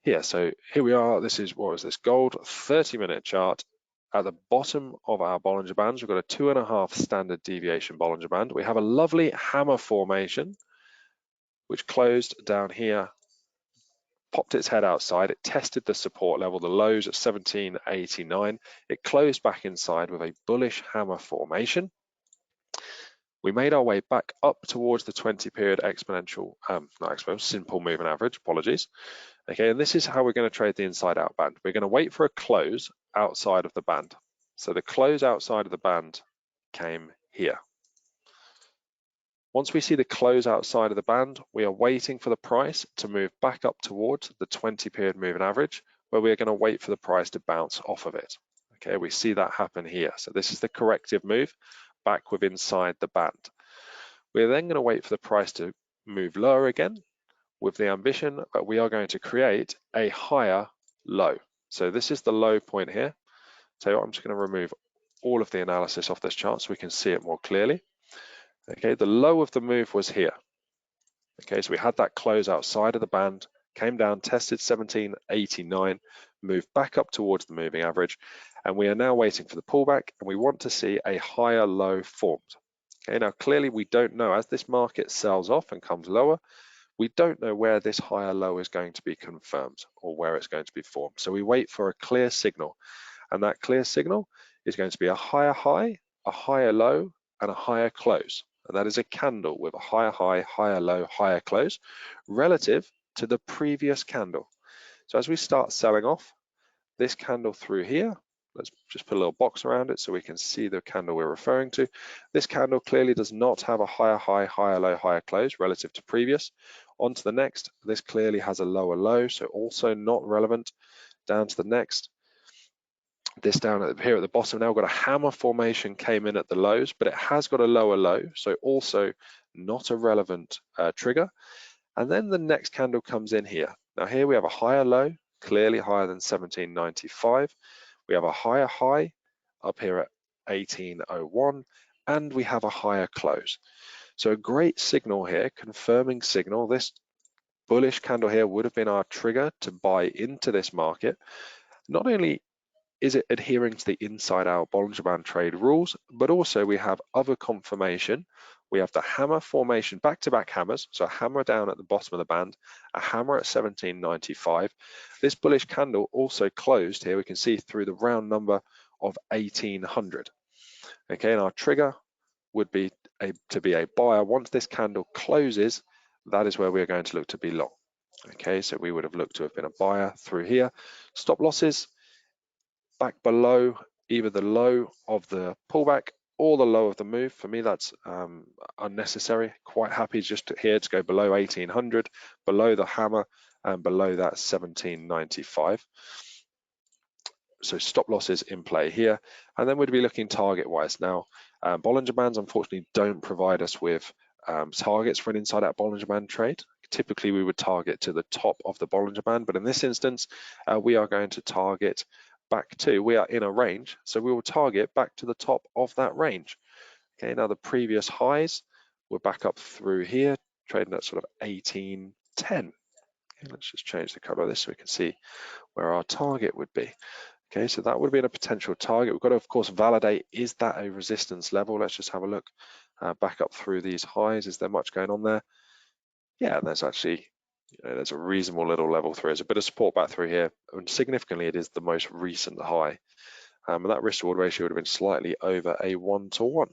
here. So here we are. This is, what was this, gold 30-minute chart. At the bottom of our Bollinger Bands, we've got a 2.5 standard deviation Bollinger Band. We have a lovely hammer formation, which closed down here, popped its head outside. It tested the support level, the lows at 1789. It closed back inside with a bullish hammer formation. We made our way back up towards the 20-period exponential, not exponential, simple moving average, apologies. Okay, and this is how we're going to trade the inside out band. We're going to wait for a close outside of the band. So the close outside of the band came here. Once we see the close outside of the band, we are waiting for the price to move back up towards the 20-period moving average, where we are going to wait for the price to bounce off of it. Okay, we see that happen here. So this is the corrective move back with inside the band. We're then going to wait for the price to move lower again, with the ambition that we are going to create a higher low. So this is the low point here. So I'm just going to remove all of the analysis off this chart so we can see it more clearly. Okay, the low of the move was here. Okay, so we had that close outside of the band, came down, tested 1789, moved back up towards the moving average, and we are now waiting for the pullback, and we want to see a higher low formed. Okay, now clearly we don't know, as this market sells off and comes lower, we don't know where this higher low is going to be confirmed or where it's going to be formed. So we wait for a clear signal, and that clear signal is going to be a higher high, a higher low, and a higher close. And that is a candle with a higher high, higher low, higher close relative to the previous candle. So as we start selling off, this candle through here, let's just put a little box around it so we can see the candle we're referring to. This candle clearly does not have a higher high, higher low, higher close relative to previous. On to the next, this clearly has a lower low, so also not relevant. Down to the next, this down here at the bottom now, we've got a hammer formation came in at the lows, but it has got a lower low, so also not a relevant trigger. And then the next candle comes in here. Now here we have a higher low, clearly higher than 1795. We have a higher high up here at 1801, and we have a higher close. So a great signal here, confirming signal. This bullish candle here would have been our trigger to buy into this market. Not only is it adhering to the inside out Bollinger Band trade rules, but also we have other confirmation. We have the hammer formation, back-to-back hammers, so a hammer down at the bottom of the band, a hammer at 1795. This bullish candle also closed here, we can see through the round number of 1800. Okay, and our trigger would be to be a buyer. Once this candle closes, that is where we are going to look to be long. Okay, so we would have looked to have been a buyer through here. Stop losses back below either the low of the pullback or the low of the move. For me, that's unnecessary. Quite happy just here to go below 1800, below the hammer, and below that 1795. So stop losses in play here, and then we'd be looking target wise. Now, Bollinger Bands unfortunately don't provide us with targets for an inside out Bollinger Band trade. Typically we would target to the top of the Bollinger Band, but in this instance we are going to target back to, we are in a range, so we will target back to the top of that range. Okay, now the previous highs were back up through here, trading at sort of 1810. Okay, let's just change the color of this so we can see where our target would be. Okay, so that would have been a potential target. We've got to, of course, validate, is that a resistance level? Let's just have a look back up through these highs. Is there much going on there? Yeah, there's actually, there's a reasonable little level through. There's a bit of support back through here, and significantly it is the most recent high. And that risk reward ratio would have been slightly over a 1-to-1.